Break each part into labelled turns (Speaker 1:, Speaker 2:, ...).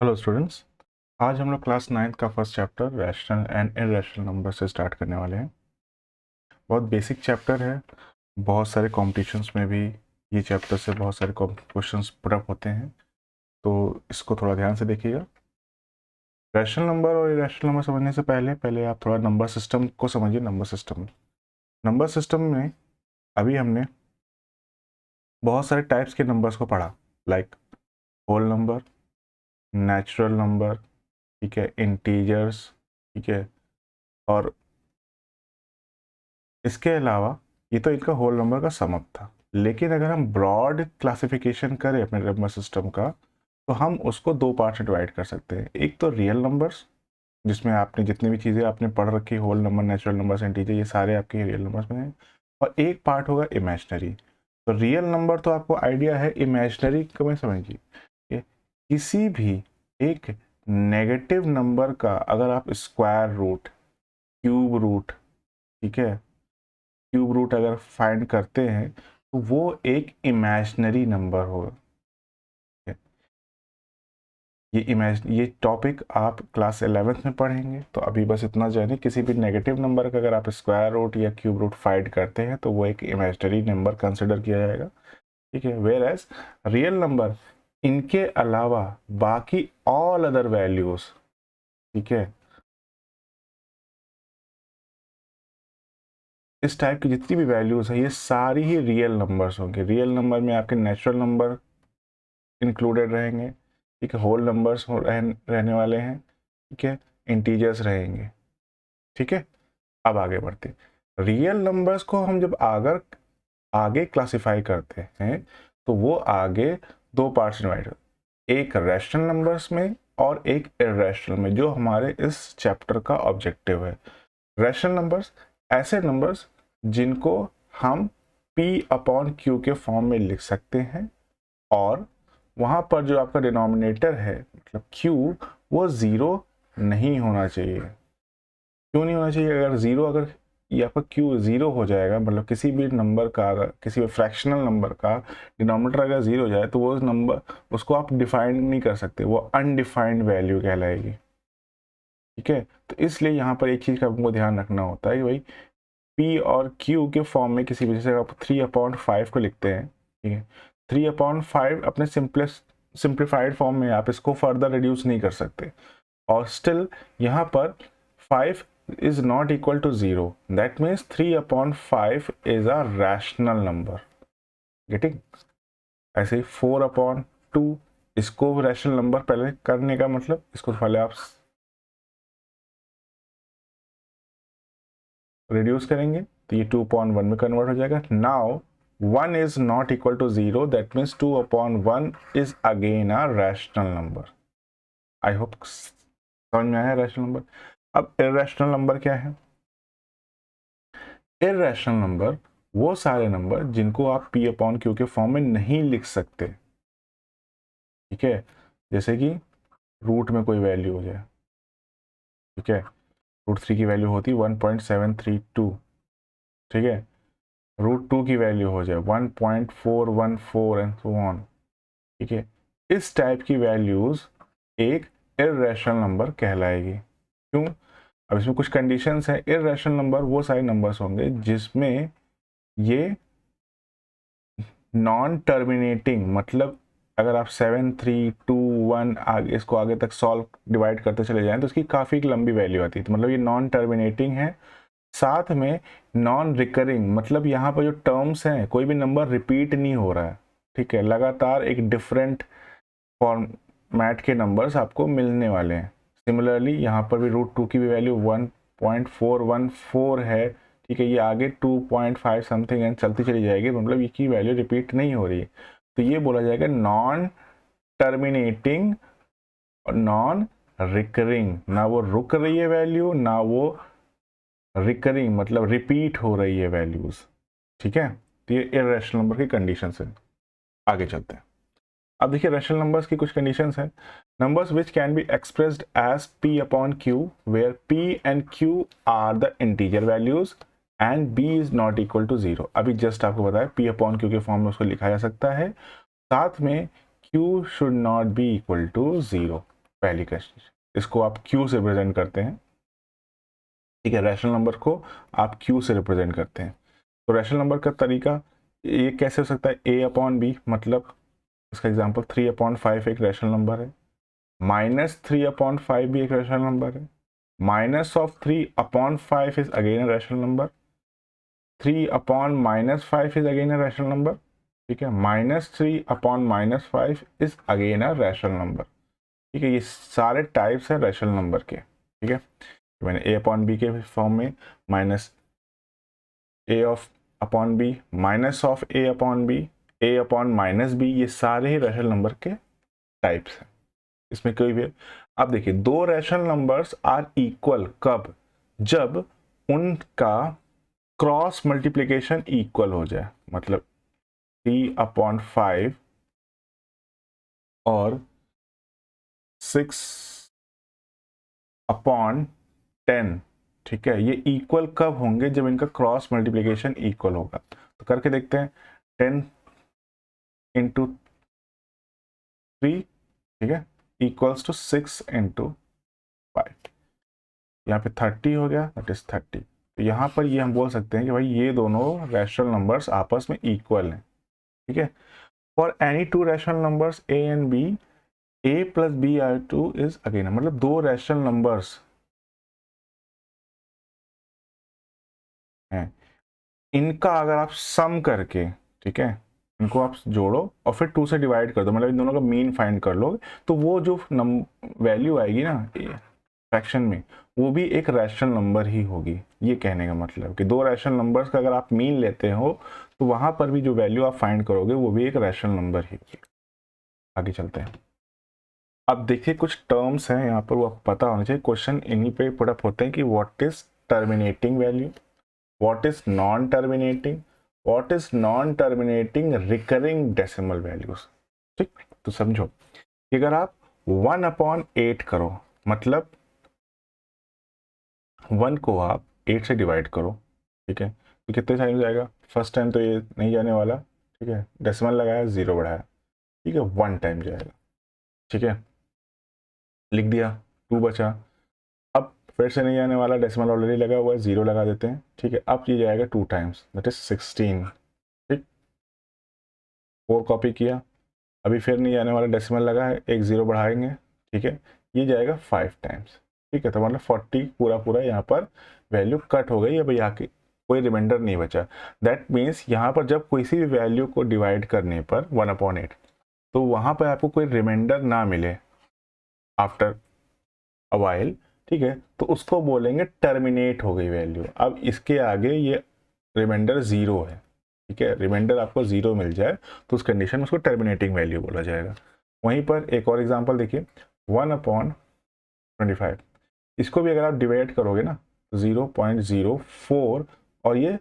Speaker 1: Hello students. आज हम लोग क्लास 9th का first chapter rational and irrational number से स्टार्ट करने वाले हैं। बहुत बेसिक चैप्टर है। बहुत सारे कॉम्पिटिशन्स में भी ये चैप्टर से बहुत सारे क्वेश्चंस पुट अप होते हैं, तो इसको थोड़ा ध्यान से देखिएगा। रैशनल नंबर और इरैशनल नंबर समझने से पहले पहले आप थोड़ा नंबर सिस्टम को समझिए। नंबर सिस्टम में अभी हमने बहुत सारे टाइप्स के नंबर्स को पढ़ा, like whole number, natural number, ठीक है, इंटीजर्स, ठीक है, और इसके अलावा ये तो इनका होल नंबर का सम अप था। लेकिन अगर हम ब्रॉड क्लासिफिकेशन करें अपने नंबर सिस्टम का, तो हम उसको दो पार्ट में डिवाइड कर सकते हैं। एक तो रियल नंबर्स, जिसमें आपने जितनी भी चीज़ें आपने पढ़ रखी, whole number, natural numbers, integer, ये सारे आपके रियल नंबर्स में हैं। और एक पार्ट होगा इमेजिनरी। तो रियल नंबर तो आपको आइडिया है, इमेजिनरी को मैं समझिए कि किसी भी एक नेगेटिव नंबर का अगर आप स्क्वायर रूट, क्यूब रूट, ठीक है, क्यूब रूट अगर फाइंड करते हैं तो वो एक इमेजिनरी नंबर होगा। ये टॉपिक आप क्लास 11th में पढ़ेंगे, तो अभी बस इतना जानिए, किसी भी नेगेटिव नंबर का अगर आप स्क्वायर रूट या क्यूब रूट फाइंड करते हैं तो वो एक इमेजिनरी नंबर कंसिडर किया जाएगा, ठीक है। वेयर एज रियल नंबर, इनके अलावा बाकी ऑल अदर वैल्यूज, ठीक है, इस टाइप की जितनी भी वैल्यूज है ये सारी ही रियल नंबर्स होंगे। रियल नंबर में आपके नेचुरल नंबर इंक्लूडेड रहेंगे, ठीक है, होल नंबर्स रहने वाले हैं, ठीक है, इंटीजर्स रहेंगे, ठीक है। अब आगे बढ़ते, रियल नंबर्स को हम जब आगे क्लासिफाई करते हैं तो वो आगे दो पार्ट्स डिवाइड होते हैं, एक रैशनल नंबर्स में और एक इरैशनल में, जो हमारे इस चैप्टर का ऑब्जेक्टिव है। रैशनल नंबर्स ऐसे नंबर्स जिनको हम p अपॉन क्यू के फॉर्म में लिख सकते हैं, और वहां पर जो आपका डिनोमिनेटर है मतलब q, वो ज़ीरो नहीं होना चाहिए। क्यों नहीं होना चाहिए? अगर ज़ीरो, अगर ये आपका q ज़ीरो हो जाएगा, मतलब किसी भी नंबर का, अगर किसी भी फ्रैक्शनल नंबर का डिनोमिनेटर अगर ज़ीरो हो जाए तो वो नंबर, उसको आप डिफाइन नहीं कर सकते, वो अनडिफाइंड वैल्यू कहलाएगी, ठीक है। तो इसलिए यहाँ पर एक चीज़ का आपको ध्यान रखना होता है कि भाई p और q के फॉर्म में किसी वजह से आप 3/5 को लिखते हैं, ठीक है, 3/5 अपने सिंप्लीफाइड फॉर्म में आप इसको फर्दर रिड्यूस नहीं कर सकते, और स्टिल यहाँ पर 5 is not equal to 0, that means 3/5 is a rational number. Getting? ऐसे ही 4/2, इसको रैशनल नंबर पहले करने का मतलब, इसको पहले आप रिड्यूस करेंगे तो ये 2/1 में कन्वर्ट हो जाएगा। Now 1 is not equal to 0, that means 2/1 is again a rational number. I hope समझ में आया रैशनल नंबर। अब इरैशनल नंबर क्या है? इरैशनल नंबर वो सारे नंबर जिनको आप p अपॉन क्यू के फॉर्म में नहीं लिख सकते, ठीक है। जैसे कि रूट में कोई वैल्यू हो जाए, ठीक है, √3 की वैल्यू होती है 1.732, ठीक है, √2 की वैल्यू हो जाए 1.414 एंड सो ऑन, ठीक है। इस टाइप की वैल्यूज एक इरैशनल नंबर कहलाएगी। क्यों? अब इसमें कुछ कंडीशंस हैं। इरैशनल नंबर वो सारे नंबर्स होंगे जिसमें ये नॉन टर्मिनेटिंग, मतलब अगर आप 7 3 2 1 आगे इसको आगे तक सॉल्व डिवाइड करते चले जाएं तो इसकी काफ़ी लंबी वैल्यू आती है, तो मतलब ये नॉन टर्मिनेटिंग है। साथ में नॉन रिकरिंग, मतलब यहाँ पर जो टर्म्स हैं कोई भी नंबर रिपीट नहीं हो रहा है, ठीक है, लगातार एक डिफरेंट फॉर्मेट के नंबर्स आपको मिलने वाले हैं। सिमिलरली यहाँ पर भी √2 की भी वैल्यू 1.414 है, ठीक है, ये आगे 2.5 समथिंग एंड चलती चली जाएगी, मतलब ये की वैल्यू रिपीट नहीं हो रही है, तो ये बोला जाएगा नॉन टर्मिनेटिंग और नॉन रिकरिंग। ना वो रुक रही है वैल्यू, ना वो रिकरिंग मतलब रिपीट हो रही है वैल्यूज, ठीक है। तो ये इरैशनल नंबर की कंडीशन है। आगे चलते हैं। अब देखिए रैशनल नंबर्स की कुछ कंडीशंस हैं। Numbers which can be expressed as p upon q, where p and q are the integer values and b is not equal to 0। अभी जस्ट आपको बताया p अपॉन q के फॉर्म में उसको लिखा जा सकता है, साथ में q should not be equal to 0। पहली कंडीशन, इसको आप क्यू से रिप्रेजेंट करते हैं, ठीक है, रैशनल नंबर को आप क्यू से रिप्रेजेंट करते हैं। तो रैशनल नंबर का तरीका ये कैसे हो सकता है, ए अपॉन बी, मतलब इसका एग्जांपल 3/5 एक रैशनल नंबर है, -3/5 भी एक रैशनल नंबर है, -3/5 is again a rational number, 3/-5 is again a rational number, ठीक है, -3/-5 is again a rational number, ठीक है। ये सारे टाइप्स है रैशनल नंबर के, ठीक है। मैंने ए अपॉन बी के फॉर्म में minus A of upon B, minus of A upon B, A upon minus B, ये सारे ही रैशनल नंबर के टाइप्स हैं। इसमें कोई भी, अब देखिए दो रैशनल नंबर्स आर इक्वल कब, जब उनका क्रॉस मल्टीप्लिकेशन इक्वल हो जाए, मतलब 3/5 और 6/10, ठीक है, ये इक्वल कब होंगे, जब इनका क्रॉस मल्टीप्लिकेशन इक्वल होगा। तो करके देखते हैं, 10 इंटू 3, ठीक है, इक्वल्स टू 6 इंटू 5, यहाँ पे 30 हो गया, दैट इज 30। तो यहाँ पर ये हम बोल सकते हैं कि भाई ये दोनों रैशनल नंबर्स आपस में इक्वल हैं, ठीक है। For any two rational numbers A and B, A plus B are two is again, मतलब दो रैशनल नंबर्स हैं, इनका अगर आप सम करके, ठीक है, इनको आप जोड़ो और फिर 2 से डिवाइड कर दो, मतलब इन दोनों का मीन फाइंड कर लो, तो वो जो वैल्यू आएगी ना फ्रैक्शन में, वो भी एक रैशनल नंबर ही होगी। ये कहने का मतलब कि दो रैशनल नंबर्स का अगर आप मीन लेते हो तो वहां पर भी जो वैल्यू आप फाइंड करोगे वो भी एक रैशनल नंबर ही होगी। आगे चलते हैं। अब देखिए कुछ टर्म्स हैं यहाँ पर, वो आपको पता होना चाहिए, क्वेश्चन इन्हीं पे पुटअप होते हैं कि what is terminating value, what is non-terminating, what is non-terminating recurring decimal values, ठीक। तो समझो कि अगर आप 1/8 करो, मतलब 1 को आप 8 से डिवाइड करो, ठीक है, तो कितने टाइम जाएगा, फर्स्ट टाइम तो ये नहीं जाने वाला, ठीक है, डेसिमल लगाया, 0 बढ़ाया, ठीक है, 1 टाइम जाएगा, ठीक है, लिख दिया, 2 बचा। अब फिर से नहीं आने वाला, डेसिमल ऑलरेडी लगा हुआ है, 0 लगा देते हैं, ठीक है, अब ये जाएगा 2 टाइम्स, दैट इज 16, ठीक, 4 कॉपी किया, अभी फिर नहीं आने वाला, डेसिमल लगा है, एक 0 बढ़ाएंगे, ठीक है, ये जाएगा 5 टाइम्स, ठीक है, तो मतलब 40 पूरा पूरा यहाँ पर वैल्यू कट हो गई, अब यहाँ की कोई रिमाइंडर नहीं बचा। दैट मीन्स यहाँ पर जब किसी भी वैल्यू को डिवाइड करने पर 1/8, तो वहाँ पर आपको कोई रिमाइंडर ना मिले आफ्टर अ वाइल, ठीक है, तो उसको बोलेंगे टर्मिनेट हो गई वैल्यू। अब इसके आगे ये रिमाइंडर 0 है, ठीक है, रिमाइंडर आपको 0 मिल जाए तो उस कंडीशन में उसको टर्मिनेटिंग वैल्यू बोला जाएगा। वहीं पर एक और एग्जांपल देखिए, 1/25, इसको भी अगर आप डिवाइड करोगे ना, 0.04, और ये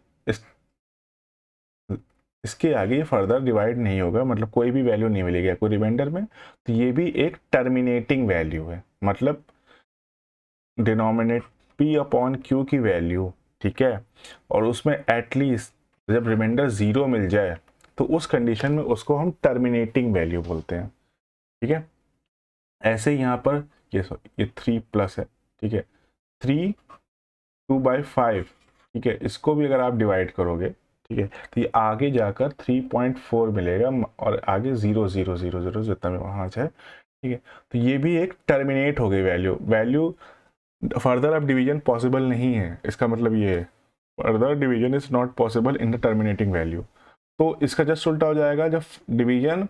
Speaker 1: इसके आगे ये फर्दर डिवाइड नहीं होगा, मतलब कोई भी वैल्यू नहीं मिलेगी कोई रिमाइंडर में, तो ये भी एक टर्मिनेटिंग वैल्यू है, मतलब डिनोमिनेट P/Q की वैल्यू, ठीक है, और उसमें एटलीस्ट जब रिमाइंडर 0 मिल जाए तो उस कंडीशन में उसको हम टर्मिनेटिंग वैल्यू बोलते हैं, ठीक है। ऐसे ही यहाँ पर ये 3 प्लस है, ठीक है, 3 2/5, ठीक है, इसको भी अगर आप डिवाइड करोगे, ठीक है, तो ये आगे जाकर 3.4 मिलेगा, और आगे 0 0 0 0 जितना भी वहाँ से है, ठीक है, तो ये भी एक टर्मिनेट हो गई वैल्यू फर्दर अब डिवीजन पॉसिबल नहीं है, इसका मतलब ये है further division is not possible in the terminating value. तो इसका जस्ट उल्टा हो जाएगा, जब डिवीजन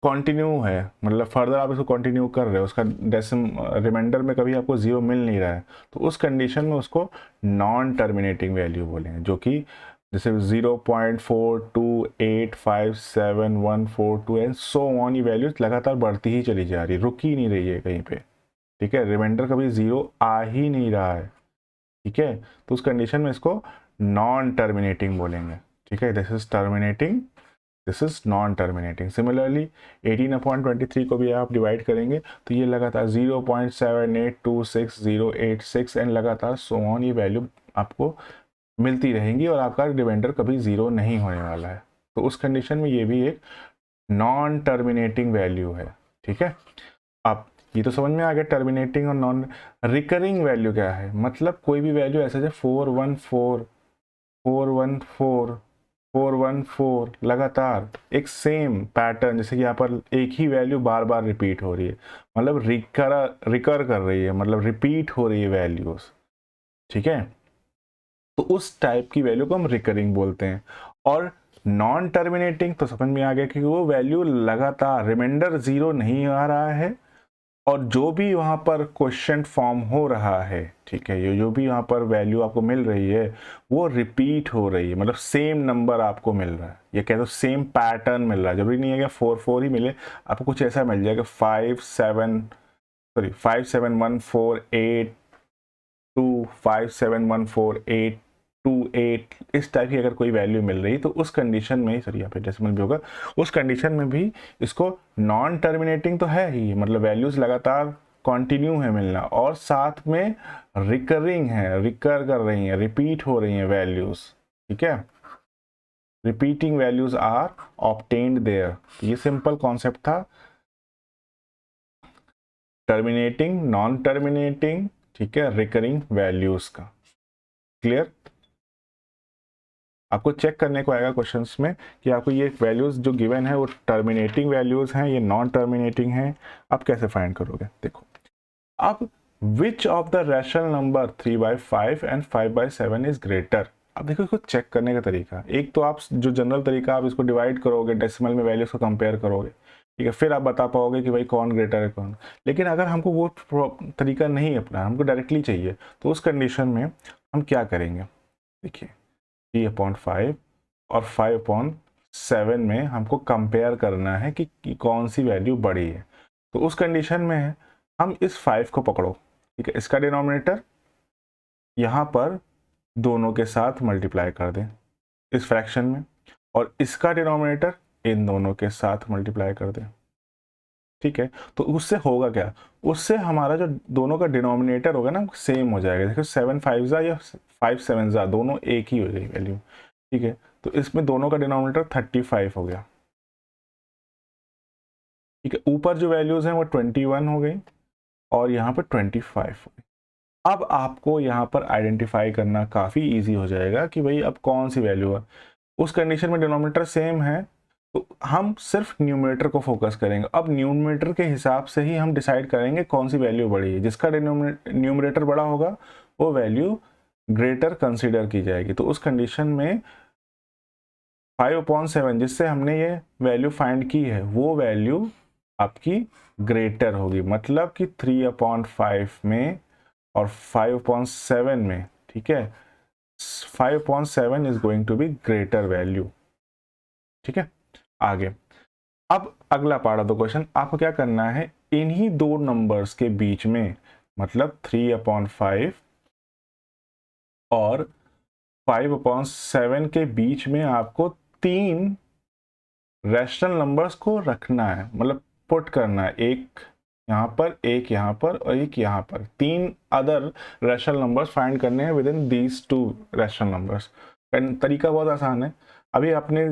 Speaker 1: कंटिन्यू है, मतलब फर्दर आप इसको कंटिन्यू कर रहे हो, उसका डेसिम रिमाइंडर में कभी आपको 0 मिल नहीं रहा है, तो उस कंडीशन में उसको नॉन टर्मिनेटिंग वैल्यू बोलेंगे, जो कि जैसे 0.428571142 एंड सो ऑन, ये वैल्यूज लगातार बढ़ती ही चली जा रही है, रुक ही नहीं रही है कहीं पे, ठीक है, रिमाइंडर कभी 0 आ ही नहीं रहा है, ठीक है, तो उस कंडीशन में इसको नॉन टर्मिनेटिंग बोलेंगे, ठीक है, this is terminating, this is non terminating. Similarly 18/23 को भी आप डिवाइड करेंगे तो ये लगातार 0.78268086 एंड लगातार सो ऑन, ये वैल्यू आपको मिलती रहेंगी और आपका रिमाइंडर कभी 0 नहीं होने वाला है, तो उस कंडीशन में ये भी एक नॉन टर्मिनेटिंग वैल्यू है, ठीक है। अब ये तो समझ में आ गया। टर्मिनेटिंग और नॉन रिकरिंग वैल्यू क्या है, मतलब कोई भी वैल्यू ऐसे है 414 414 414 लगातार एक सेम पैटर्न, जैसे कि यहाँ पर एक ही वैल्यू बार बार रिपीट हो रही है, मतलब रिकर कर रही है, मतलब रिपीट हो रही है वैल्यूज, ठीक है। तो उस टाइप की वैल्यू को हम रिकरिंग बोलते हैं। और नॉन टर्मिनेटिंग तो समझ में आ गया कि वो वैल्यू लगातार रिमाइंडर जीरो नहीं आ रहा है, और जो भी वहाँ पर क्वेश्चन फॉर्म हो रहा है, ठीक है, ये जो भी यहाँ पर वैल्यू आपको मिल रही है वो रिपीट हो रही है, मतलब सेम नंबर आपको मिल रहा है, ये कह दो सेम पैटर्न मिल रहा है। जरूरी नहीं है कि 4 4 ही मिले, आपको कुछ ऐसा मिल जाएगा 5 7 1 4 8 2 5 7 1 4 8 2 8, इस टाइप की अगर कोई वैल्यू मिल रही तो उस कंडीशन में ही, सॉरी यहाँ पे डेसिमल भी होगा, उस कंडीशन में भी इसको नॉन टर्मिनेटिंग तो है ही, मतलब वैल्यूज लगातार कंटिन्यू है मिलना, और साथ में रिकरिंग है, रिकर कर रही हैं, रिपीट हो रही हैं वैल्यूज, ठीक है, repeating values are obtained there. ये सिंपल कॉन्सेप्ट था टर्मिनेटिंग, नॉन टर्मिनेटिंग, ठीक है, रिकरिंग वैल्यूज का। क्लियर? आपको चेक करने को आएगा क्वेश्चंस में कि आपको ये वैल्यूज जो गिवन है वो टर्मिनेटिंग वैल्यूज हैं, ये नॉन टर्मिनेटिंग हैं, आप कैसे फाइंड करोगे। देखो अब which of the rational number 3/5 and 5/7 is greater. अब देखो इसको चेक करने का तरीका, एक तो आप जो जनरल तरीका, आप इसको डिवाइड करोगे, डेसिमल में वैल्यूज को कंपेयर करोगे, ठीक है, फिर आप बता पाओगे कि भाई कौन ग्रेटर है कौन। लेकिन अगर हमको वो तरीका नहीं अपना, हमको डायरेक्टली चाहिए, तो उस कंडीशन में हम क्या करेंगे, देखिए 3/5 और 5/7 में हमको कंपेयर करना है कि कौन सी वैल्यू बड़ी है। तो उस कंडीशन में हम इस 5 को पकड़ो, ठीक है, इसका डिनोमिनेटर यहाँ पर दोनों के साथ मल्टीप्लाई कर दें इस फ्रैक्शन में, और इसका डिनोमिनेटर इन दोनों के साथ मल्टीप्लाई कर दें, ठीक है। तो उससे होगा क्या, उससे हमारा जो दोनों का डिनोमिनेटर होगा ना सेम हो जाएगा। देखो 7 5 जा या 5 7 जा, दोनों एक ही हो जाएगी वैल्यू, ठीक है। तो इसमें दोनों का डिनोमिनेटर 35 हो गया, ठीक है। ऊपर जो वैल्यूज हैं वो 21 हो गई और यहाँ पर 25 हो गई। अब आपको यहाँ पर आइडेंटिफाई करना काफ़ी इजी हो जाएगा कि भाई अब कौन सी वैल्यू है। उस कंडीशन में डिनोमिनेटर सेम है तो हम सिर्फ न्यूमरेटर को फोकस करेंगे। अब न्यूमरेटर के हिसाब से ही हम डिसाइड करेंगे कौन सी वैल्यू बड़ी है, जिसका न्यूमरेटर बड़ा होगा वो वैल्यू ग्रेटर कंसीडर की जाएगी। तो उस कंडीशन में 5/7 जिससे हमने ये वैल्यू फाइंड की है वो वैल्यू आपकी ग्रेटर होगी, मतलब कि 3/5 में और 5/7 में, ठीक है, 5/7 is going to be greater value, ठीक है। आगे अब अगला पार्ट ऑफ द क्वेश्चन, आपको क्या करना है, इन्हीं दो नंबर्स के बीच में, मतलब 3/5 और 5/7 के बीच में आपको तीन रैशनल नंबर्स को रखना है, मतलब पुट करना है, एक यहाँ पर, एक यहाँ पर और एक यहाँ पर, तीन अदर रैशनल नंबर्स फाइंड करने हैं with in these two rational numbers. तरीका बहुत आसान है। अभी आपने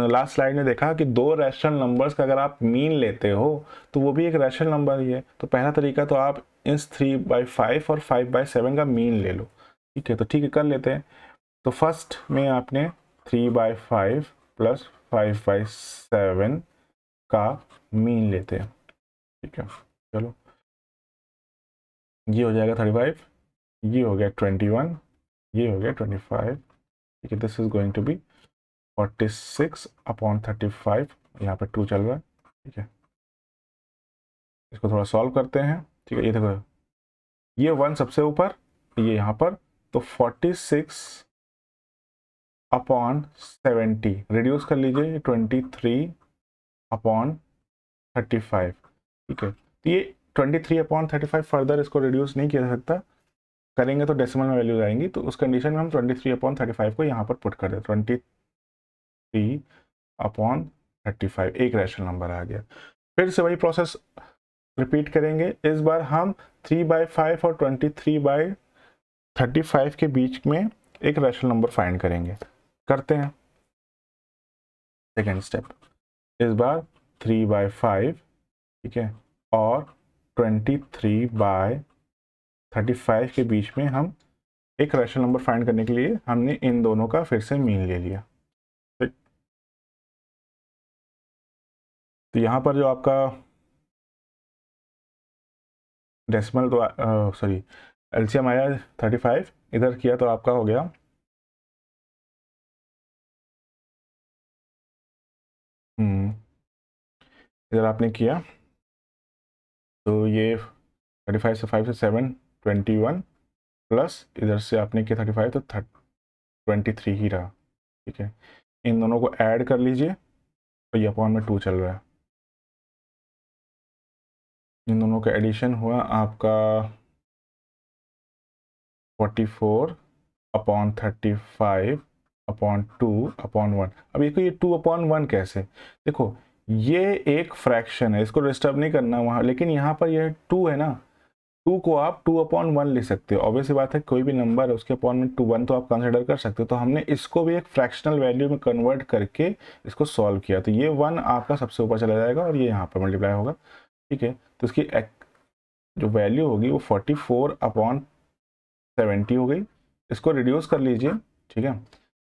Speaker 1: लास्ट स्लाइड में देखा कि दो रैशनल नंबर्स का अगर आप मीन लेते हो तो वो भी एक रैशनल नंबर ही है। तो पहला तरीका तो आप इस 3/5 और 5/7 का मीन ले लो, ठीक है। तो ठीक है, कर लेते हैं। तो फर्स्ट में आपने 3/5 प्लस 5/7 का मीन लेते हैं, ठीक है। चलो ये हो जाएगा 35, ये हो गया 21, ये हो गया 25, ठीक है। This is going to be 46/35, यहाँ पे 2 चल रहा है, ठीक है। इसको थोड़ा सॉल्व करते हैं, ठीक है। ये देखो, ये 1 सबसे ऊपर, ये यहाँ पर, तो 46/70 रिड्यूस कर लीजिए 23/35, ठीक है। तो ये 23/35 फर्दर इसको रिड्यूस नहीं किया जा सकता, करेंगे तो डेसिमल में वैल्यूज आएंगी। तो उस कंडीशन में हम 23/35 को यहाँ पर पुट कर दें, 23/35 एक रैशनल नंबर आ गया। फिर से वही प्रोसेस रिपीट करेंगे। इस बार हम 3/5 और 23/35 के बीच में एक रैशनल नंबर फाइंड करेंगे। करते हैं सेकेंड स्टेप। इस बार 3/5, ठीक है, और 23/35 के बीच में हम एक रैशनल नंबर फाइंड करने के लिए हमने इन दोनों का फिर से मीन ले लिया। ठीक, तो यहाँ पर जो आपका डेसिमल तो सॉरी एलसीएम आया 35, इधर किया तो आपका हो गया इधर आपने किया तो ये 35 से 5 से 7 21 प्लस इधर से आपने किया 35 तो 23 ही रहा। ठीक है, इन दोनों को ऐड कर लीजिए तो ये अपॉन में 2 चल रहा है। इन दोनों का एडिशन हुआ आपका 44/35/2/1। अब ये 2/1 कैसे, देखो ये एक फ्रैक्शन है, इसको डिस्टर्ब नहीं करना वहाँ, लेकिन यहाँ पर यह 2 है ना, 2 को आप 2/1 लिख सकते हो। ऑब्वियस बात है, कोई भी नंबर है उसके अपॉन में 1 तो आप कंसिडर कर सकते हो। तो हमने इसको भी एक फ्रैक्शनल वैल्यू में कन्वर्ट करके इसको सॉल्व किया, तो ये 1 आपका सबसे ऊपर चला जाएगा और ये यहाँ पर मल्टीप्लाई होगा। ठीक है, तो इसकी जो वैल्यू होगी वो 44/70 हो गई। इसको रिड्यूस कर लीजिए। ठीक है,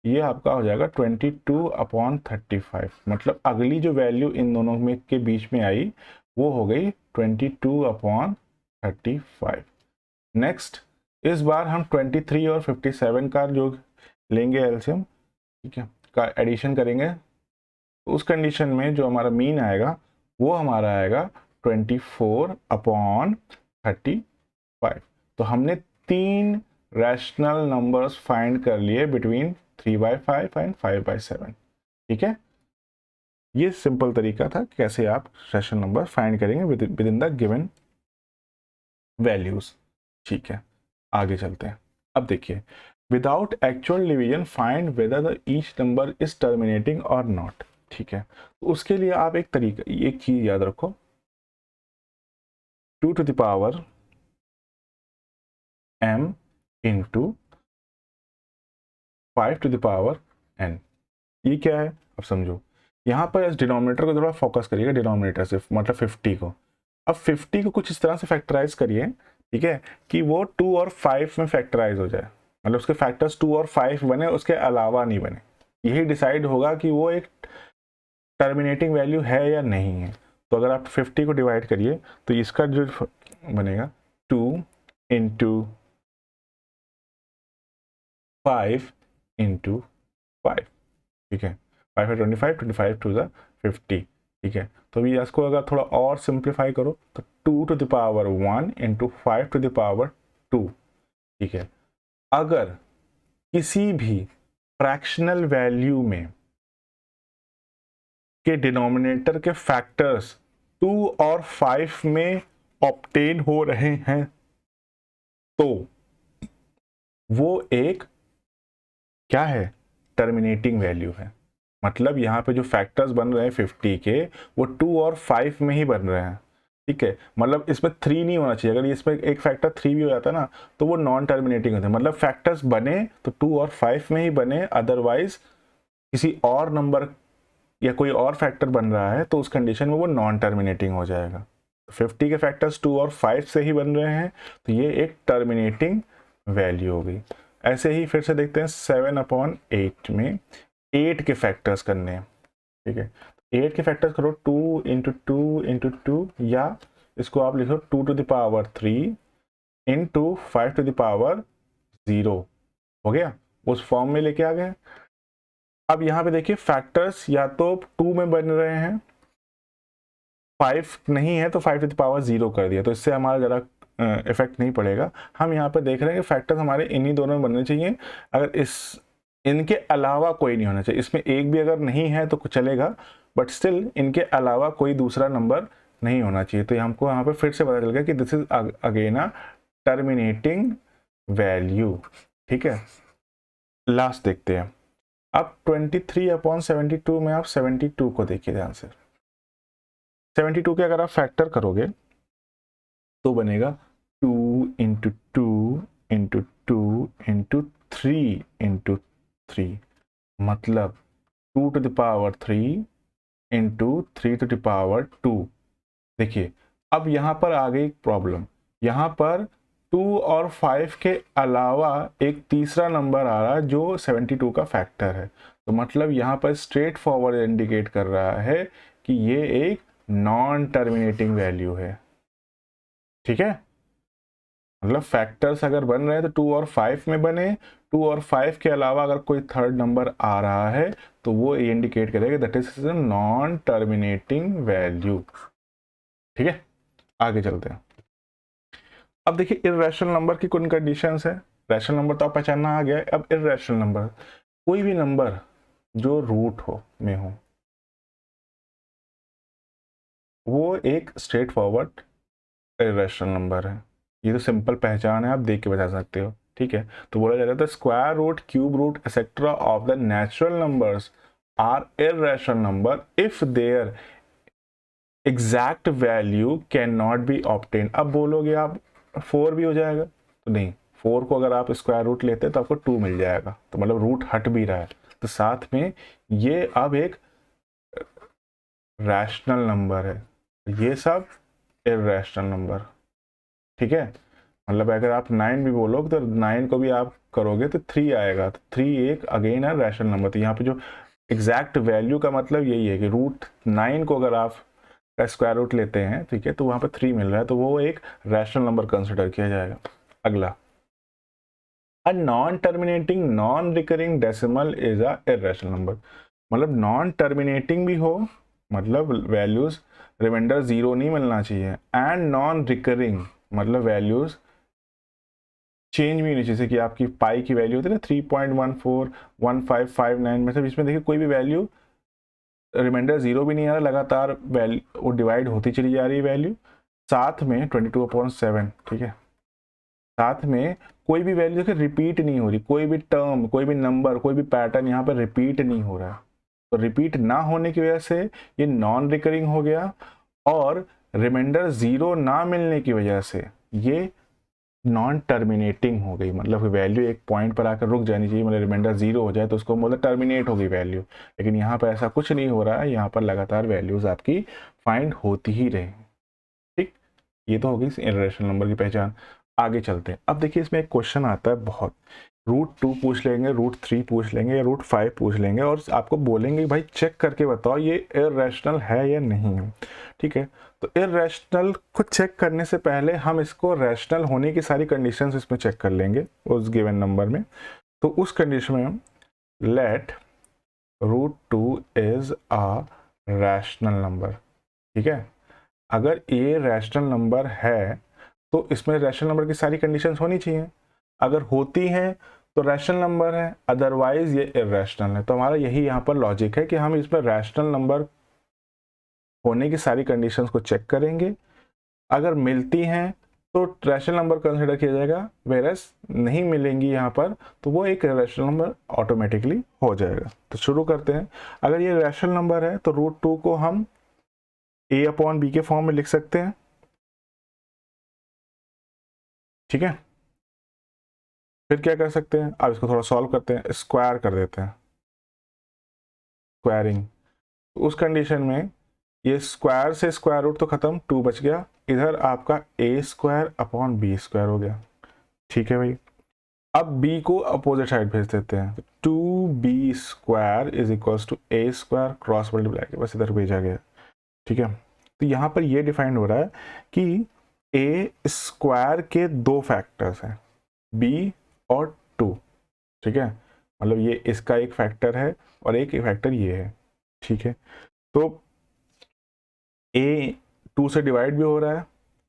Speaker 1: ये आपका हो जाएगा 22/35। मतलब अगली जो वैल्यू इन दोनों में के बीच में आई वो हो गई 22/35। नेक्स्ट, इस बार हम 23 और 57 का जो लेंगे एलसीएम, ठीक है, का एडिशन करेंगे। उस कंडीशन में जो हमारा मीन आएगा वो हमारा आएगा 24/35। तो हमने 3 रैशनल नंबर्स फाइंड कर लिए बिटवीन 3/5 एंड 5/7। ठीक है, ये सिंपल तरीका था कैसे आप रैशनल नंबर फाइंड करेंगे with in the given values. ठीक है, आगे चलते हैं। अब देखिए, without actual division find whether the each number is terminating और नॉट। ठीक है, तो उसके लिए आप एक तरीका, एक चीज याद रखो, 2 to the power m into 5 to the power n। ये क्या है अब समझो। यहाँ पर इस डिनोमिनेटर को थोड़ा फोकस करिएगा, डिनोमिनेटर से मतलब 50 को। अब 50 को कुछ इस तरह से फैक्टराइज करिए, ठीक है, कि वो 2 और 5 में फैक्टराइज हो जाए, मतलब उसके फैक्टर्स 2 और 5 बने, उसके अलावा नहीं बने। यही डिसाइड होगा कि वो एक टर्मिनेटिंग वैल्यू है या नहीं है। तो अगर आप 50 को डिवाइड करिए तो इसका जो बनेगा 2 इंटू 5 इंटू 5। ठीक है, 5 है 25, 25 टू द 50। ठीक है, तो अभी इसको अगर थोड़ा और सिंप्लीफाई करो तो 2 to the power 1 into 5 to the power 2। ठीक है, अगर किसी भी फ्रैक्शनल वैल्यू में के डिनोमिनेटर के फैक्टर्स 2 और 5 में ऑब्टेन हो रहे हैं तो वो एक क्या है, टर्मिनेटिंग वैल्यू है। मतलब यहाँ पे जो फैक्टर्स बन रहे हैं 50 के, वो 2 और 5 में ही बन रहे हैं। ठीक है, मतलब इसमें 3 नहीं होना चाहिए। अगर इसमें एक फैक्टर 3 भी हो जाता ना तो वो नॉन टर्मिनेटिंग होता है। मतलब फैक्टर्स बने तो 2 और 5 में ही बने, अदरवाइज किसी और नंबर या कोई और फैक्टर बन रहा है तो उस कंडीशन में वो नॉन टर्मिनेटिंग हो जाएगा। 50 के फैक्टर्स 2 और 5 से ही बन रहे हैं तो ये एक टर्मिनेटिंग वैल्यू हो गई। ऐसे ही फिर से देखते हैं 7/8 में 8 के फैक्टर्स करने हैं। ठीक है, 8 के फैक्टर्स करो 2 इंटू 2 इंटू 2, या इसको आप लिखो 2 to the power 3 into 5 to the power 0। हो गया, उस फॉर्म में लेके आ गए। अब यहाँ पे देखिए फैक्टर्स या तो 2 में बन रहे हैं, 5 नहीं है तो 5 to the power 0 कर दिया, तो इससे हमारा ज़रा इफेक्ट नहीं पड़ेगा। हम यहाँ पे देख रहे हैं कि फैक्टर्स हमारे इन्हीं दोनों में बनने चाहिए। अगर इनके अलावा कोई नहीं होना चाहिए, इसमें एक भी अगर नहीं है तो कुछ चलेगा, बट स्टिल इनके अलावा कोई दूसरा नंबर नहीं होना चाहिए। तो हमको यहाँ पे फिर से पता चल गया कि this is again a terminating value. ठीक है, लास्ट देखते हैं। अब 23/72 में आप 72 को देखिए ध्यान से। 72 के अगर आप फैक्टर करोगे तो बनेगा 2 इंटू 2 इंटू 2 इंटू 3 इंटू 3, मतलब 2 to the power 3 into 3 to the power 2। देखिए अब यहाँ पर आ गई प्रॉब्लम, यहाँ पर 2 और 5 के अलावा एक तीसरा नंबर आ रहा है जो 72 का फैक्टर है। तो मतलब यहाँ पर स्ट्रेट फॉरवर्ड इंडिकेट कर रहा है कि ये एक नॉन टर्मिनेटिंग वैल्यू है। ठीक है, मतलब फैक्टर्स अगर बन रहे हैं तो 2 और 5 में बने, 2 और 5 के अलावा अगर कोई थर्ड नंबर आ रहा है तो वो इंडिकेट करेगा that is non terminating value. ठीक है, आगे चलते हैं। अब देखिए इर्रेशनल नंबर की कुछ कंडीशंस है। रैशनल नंबर तो आप पहचानना आ गया है। अब इर्रेशनल नंबर, कोई भी नंबर जो रूट हो में हो, वो एक स्ट्रेट फॉरवर्ड इर्रेशनल नंबर है। ये तो सिंपल पहचान है, आप देख के बता सकते हो। ठीक है, तो बोला जाता है square root, cube root etcetera of the natural numbers are irrational number if their exact value can not be obtain. अब बोलोगे आप 4 भी हो जाएगा, तो नहीं, 4 को अगर आप स्क्वायर रूट लेते हैं तो आपको 2 मिल जाएगा, तो मतलब रूट हट भी रहा है, तो साथ में ये अब एक रैशनल नंबर है, ये सब इर्रेशनल नंबर। ठीक है, मतलब अगर आप 9 भी बोलोगे तो 9 को भी आप करोगे तो 3 आएगा, तो 3 एक अगेन है रैशनल नंबर। तो यहाँ पे जो एग्जैक्ट वैल्यू का मतलब यही है कि रूट 9 को अगर आप का स्क्वायर रूट लेते हैं, ठीक है, तो वहाँ पे 3 मिल रहा है, तो वो एक रैशनल नंबर कंसिडर किया जाएगा। अगला, a non terminating non recurring decimal is a irrational number. मतलब नॉन टर्मिनेटिंग भी हो, मतलब वैल्यूज रिमाइंडर 0 नहीं मिलना चाहिए, एंड नॉन रिकरिंग मतलब वैल्यूज चेंज भी नहीं, जैसे कि आपकी पाई की वैल्यू होती है ना 3.141559 में से, इसमें देखिए कोई भी वैल्यू रिमाइंडर 0 भी नहीं आ रहा, लगातार वैल्यू वो डिवाइड होती चली जा रही है वैल्यू, साथ में 22/7। ठीक है, साथ में कोई भी वैल्यू देखिए रिपीट नहीं हो रही, कोई भी टर्म, कोई भी नंबर, कोई भी पैटर्न यहाँ पर रिपीट नहीं हो रहा है। तो रिपीट ना होने की वजह से ये नॉन रिकरिंग हो गया, और रिमाइंडर 0 ना मिलने की वजह से ये नॉन टर्मिनेटिंग हो गई। मतलब वैल्यू एक पॉइंट पर आकर रुक जानी चाहिए, मतलब रिमाइंडर 0 हो जाए तो उसको मतलब टर्मिनेट होगी वैल्यू, लेकिन यहाँ पर ऐसा कुछ नहीं हो रहा है, यहाँ पर लगातार वैल्यूज आपकी फाइंड होती ही रहे। ठीक, ये तो होगी इर्रेशनल नंबर की पहचान। आगे चलते हैं। अब देखिए इसमें एक क्वेश्चन आता है बहुत, √2 पूछ लेंगे, √3 पूछ लेंगे या √5 पूछ लेंगे, और आपको बोलेंगे भाई चेक करके बताओ ये इर्रेशनल है या नहीं है। ठीक है, तो इर्रेशनल को चेक करने से पहले हम इसको रैशनल होने की सारी कंडीशंस इसमें चेक कर लेंगे उस गिवन नंबर में। तो उस कंडीशन में हम let √2 is a rational number. ठीक है, अगर ये रैशनल नंबर है तो इसमें रैशनल नंबर की सारी कंडीशंस होनी चाहिए, अगर होती हैं तो रैशनल नंबर है, अदरवाइज ये इर्रेशनल है। तो हमारा यही यहाँ पर लॉजिक है कि हम इसमें रैशनल नंबर होने की सारी कंडीशंस को चेक करेंगे, अगर मिलती हैं तो रैशनल नंबर कंसिडर किया जाएगा, वेरस नहीं मिलेंगी यहाँ पर तो वो एक रैशनल नंबर ऑटोमेटिकली हो जाएगा। तो शुरू करते हैं। अगर ये रैशनल नंबर है तो √2 को हम a/b के फॉर्म में लिख सकते हैं। ठीक है, फिर क्या कर सकते हैं, अब इसको थोड़ा सॉल्व करते हैं, स्क्वायर कर देते हैं, स्क्वायरिंग। उस कंडीशन में ये स्क्वायर से स्क्वायर रूट तो खत्म, 2 बच गया, इधर आपका a²/b² हो गया। ठीक है भाई, अब b को अपोजिट साइड भेज देते हैं, 2b² = a² क्रॉस मल्टीप्लाई के बस इधर भेजा गया। ठीक है, तो यहाँ पर ये डिफाइंड हो रहा है कि a² के 2 फैक्टर्स हैं, b और 2। ठीक है, मतलब ये इसका एक फैक्टर है और एक फैक्टर ये है। ठीक है, तो a 2 से डिवाइड भी हो रहा है।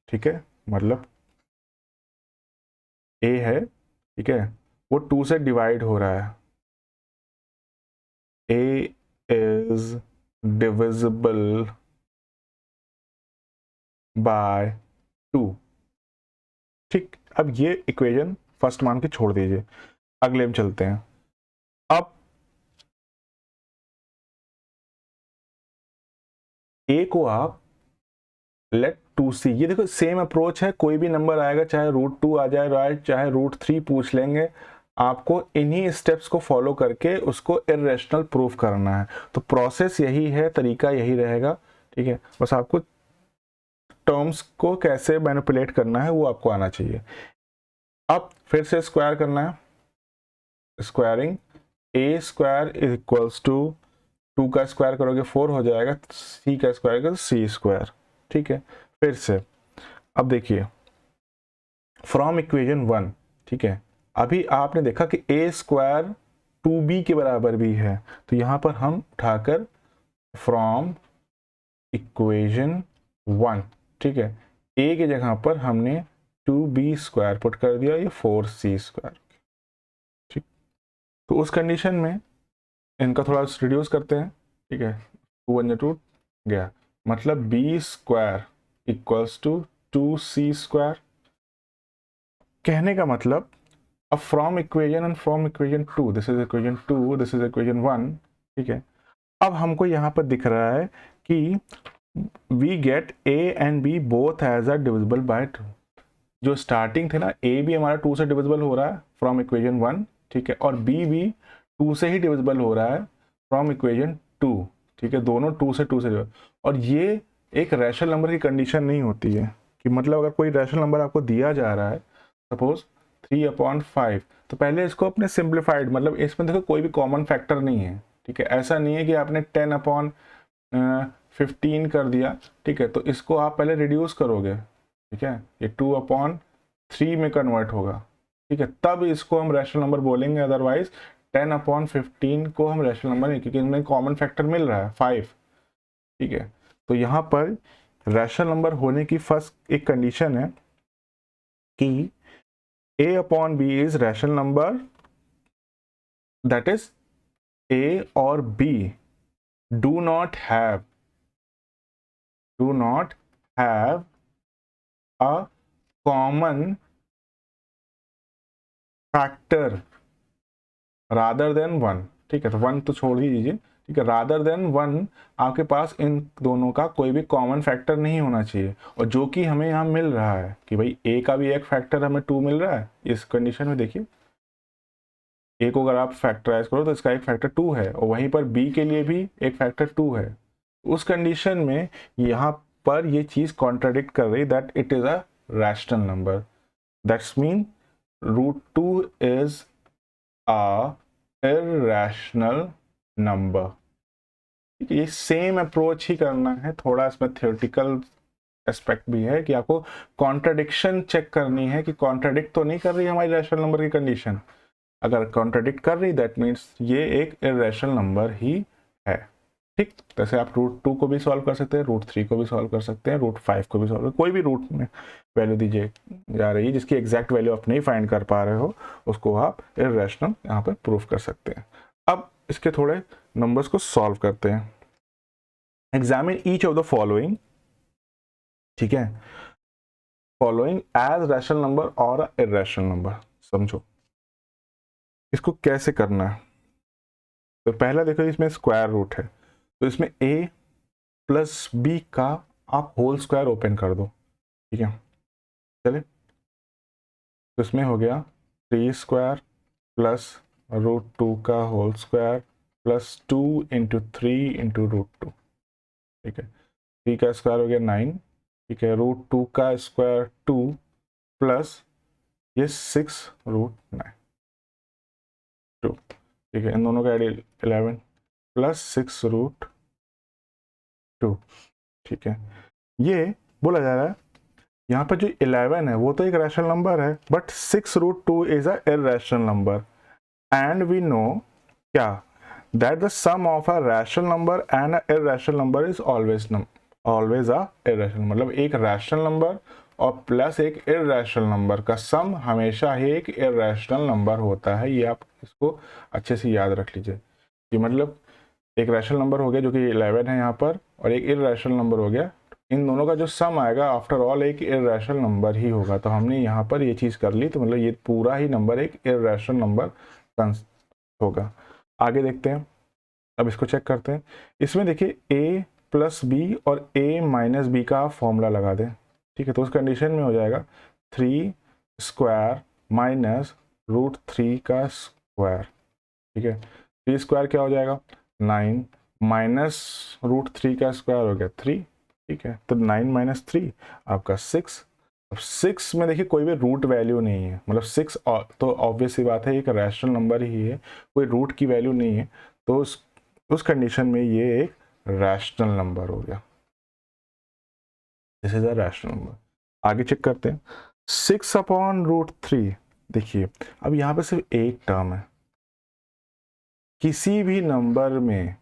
Speaker 1: ठीक है, मतलब a है, ठीक है, वो 2 से डिवाइड हो रहा है, a is divisible by 2। ठीक, अब ये इक्वेशन फर्स्ट मान के छोड़ दीजिए, अगले में चलते हैं। अब a को आप लेट 2c, ये देखो सेम अप्रोच है, कोई भी नंबर आएगा चाहे √2 आ जाए, राइट, चाहे √3 पूछ लेंगे, आपको इन्हीं स्टेप्स को फॉलो करके उसको इर्रेशनल प्रूफ करना है। तो प्रोसेस यही है, तरीका यही रहेगा। ठीक है, बस आपको टर्म्स को कैसे मैनिपुलेट करना है वो आपको आना चाहिए। अब फिर से स्क्वायर करना है, squaring A square is equals to 2 का स्क्वायर करोगे 4 हो जाएगा, सी का स्क्वायर करोगे सी स्क्वायर। ठीक है, फिर से अब देखिए फ्रॉम इक्वेशन 1, ठीक है, अभी आपने देखा कि ए स्क्वायर 2b के बराबर भी है, तो यहां पर हम उठाकर फ्रॉम इक्वेशन 1, ठीक है, a की जगह पर हमने 2b स्क्वायर पुट कर दिया, ये 4c स्क्वायर। ठीक, तो उस कंडीशन में इनका थोड़ा रिड्यूस करते हैं, ठीक है, 2 1 2 गया, मतलब b square equals to 2c square. कहने का मतलब अब from equation and from equation 2, this is equation 2, this is equation 1, ठीक है, अब हमको यहाँ पर दिख रहा है कि we get a and b both as are divisible by 2। जो स्टार्टिंग थे ना, a भी हमारा 2 से डिविजिबल हो रहा है फ्रॉम इक्वेशन 1, ठीक है, और b भी 2 से ही डिविजिबल हो रहा है फ्रॉम इक्वेशन 2, ठीक है, दोनों 2 से डिविजिबल। और ये एक रैशनल नंबर की कंडीशन नहीं होती है कि मतलब अगर कोई रैशनल नंबर आपको दिया जा रहा है, सपोज 3/5, तो पहले इसको अपने सिंप्लीफाइड, मतलब इसमें देखो कोई भी कॉमन फैक्टर नहीं है, ठीक है, ऐसा नहीं है कि आपने 10/15 कर दिया, ठीक है, तो इसको आप पहले रिड्यूस करोगे, ठीक है, ये 2/3 में कन्वर्ट होगा, ठीक है, तब इसको हम रैशनल नंबर बोलेंगे, अदरवाइज 10/15 को हम रैशनल नंबर नहीं, क्योंकि इनमें कॉमन फैक्टर मिल रहा है 5, ठीक है। तो यहाँ पर रैशनल नंबर होने की फर्स्ट एक कंडीशन है कि a/b is rational number, that is a or b do not have a common factor rather than 1, ठीक है, तो 1 तो छोड़ ही दीजिए, ठीक है, rather than 1 आपके पास इन दोनों का कोई भी कॉमन फैक्टर नहीं होना चाहिए, और जो कि हमें यहाँ मिल रहा है कि भाई a का भी एक फैक्टर हमें 2 मिल रहा है, इस कंडीशन में देखिए a को अगर आप फैक्टराइज करो तो इसका एक फैक्टर 2 है, और वहीं पर b के लिए भी एक फैक्टर 2 है। उस कंडीशन में यहाँ पर ये चीज कॉन्ट्राडिक्ट कर रही that it is a rational number, that's mean √2 is a irrational number. ये सेम अप्रोच ही करना है, थोड़ा इसमें थ्योरेटिकल एस्पेक्ट भी है कि आपको कॉन्ट्राडिक्शन चेक करनी है कि कॉन्ट्राडिक्ट तो नहीं कर रही हमारी रैशनल नंबर की कंडीशन। अगर कॉन्ट्राडिक्ट कर रही दैट मीन्स ये एक इरैशनल नंबर ही है। ठीक, जैसे आप √2 को भी सॉल्व कर सकते हैं, √3 को भी सॉल्व कर सकते हैं, √5 को भी सॉल्व, कोई भी रूट में वैल्यू दीजिए जा रही है जिसकी एग्जैक्ट वैल्यू आप नहीं फाइंड कर पा रहे हो, उसको आप इरैशनल यहाँ पर प्रूफ कर सकते हैं। अब इसके थोड़े नंबर्स को सॉल्व करते हैं। Examine each of the following, ठीक है, फॉलोइंग एज रैशनल नंबर और इरैशनल नंबर। समझो इसको कैसे करना है। तो पहला देखो, इसमें स्क्वायर रूट है, तो इसमें a प्लस b का आप होल स्क्वायर ओपन कर दो, ठीक है, चले, तो इसमें हो गया 3 स्क्वायर प्लस √2 का होल स्क्वायर प्लस 2 × 3 × √2, ठीक है, 3 का स्क्वायर हो गया 9, ठीक है, √2 का स्क्वायर 2 प्लस ये 6√9, ठीक है, इन दोनों का एड 11 प्लस 6√2, ठीक है। ये बोला जा रहा है यहाँ पर जो 11 है वो तो एक रैशनल नंबर है, but 6√2 is a irrational number, and we know क्या, that the sum of a rational number and a irrational number is always a irrational, मतलब एक रैशनल नंबर और प्लस एक इरैशनल नंबर का सम हमेशा ही एक irrational number होता है। ये आप इसको अच्छे से याद रख लीजिए कि मतलब एक रैशनल नंबर हो गया जो कि 11 है यहाँ पर, और एक इरैशनल नंबर हो गया, इन दोनों का जो सम आएगा आफ्टर ऑल एक इरैशनल नंबर ही होगा। तो हमने यहाँ पर ये चीज़ कर ली, तो मतलब ये पूरा ही नंबर एक इरैशनल नंबर होगा। आगे देखते हैं, अब इसको चेक करते हैं। इसमें देखिए a प्लस बी और a माइनस बी का फॉर्मूला लगा दें, ठीक है, तो उस कंडीशन में हो जाएगा 3 स्क्वायर माइनस √3 का स्क्वायर, ठीक है, 3 स्क्वायर क्या हो जाएगा 9 माइनस √3 का स्क्वायर हो गया 3, ठीक है। तो 9 माइनस 3 आपका 6। अब 6 में देखिए कोई भी रूट वैल्यू नहीं है, मतलब 6 तो ऑब्वियस सी बात है एक रैशनल नंबर ही है, कोई रूट की वैल्यू नहीं है, तो उस कंडीशन में ये एक रैशनल नंबर हो गया। This is a rational number. आगे चेक करते हैं 6/√3। देखिए अब यहाँ पे सिर्फ एक टर्म है, किसी भी नंबर में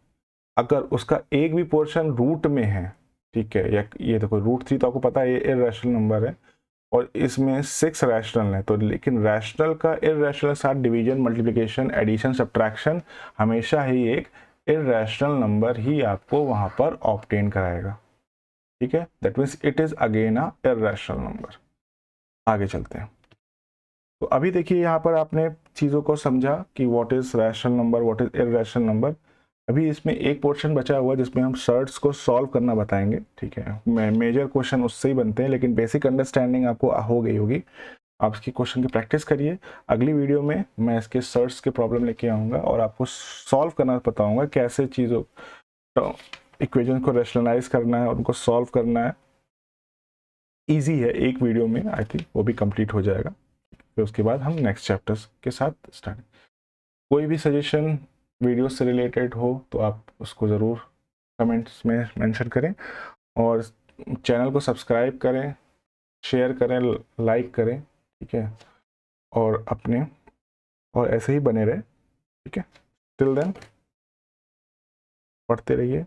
Speaker 1: अगर उसका एक भी पोर्शन रूट में है, ठीक है, या ये देखो √3 तो आपको पता है ये इररेशनल नंबर है, और इसमें 6 रैशनल है, तो लेकिन रैशनल का इररेशनल साथ डिवीजन, मल्टीप्लिकेशन, एडिशन, सब्ट्रैक्शन हमेशा ही एक इररेशनल नंबर ही आपको वहां पर ऑब्टेन कराएगा। ठीक है, that means it is again a irrational number. आगे चलते हैं। तो अभी देखिए यहाँ पर आपने चीज़ों को समझा कि what is rational number, what is irrational number. अभी इसमें एक पोर्शन बचा हुआ है जिसमें हम सर्ट्स को सॉल्व करना बताएंगे। ठीक है, मेजर क्वेश्चन उससे ही बनते हैं, लेकिन बेसिक अंडरस्टैंडिंग आपको हो गई होगी। आप इसकी क्वेश्चन की प्रैक्टिस करिए। अगली वीडियो में मैं इसके सर्ट्स के प्रॉब्लम लेके आऊँगा और आपको सॉल्व करना बताऊँगा कैसे चीज़ों इक्वेशन को रैशनलाइज करना है और उनको सॉल्व करना है। ईजी है, एक वीडियो में आई थिंक वो भी कंप्लीट हो जाएगा। फिर उसके बाद हम नेक्स्ट चैप्टर्स के साथ स्टार्ट। कोई भी सजेशन वीडियो से रिलेटेड हो तो आप उसको ज़रूर कमेंट्स में मेंशन करें, और चैनल को सब्सक्राइब करें, शेयर करें, लाइक करें। ठीक है, और अपने और ऐसे ही बने रहे। ठीक है, टिल देन पढ़ते रहिए।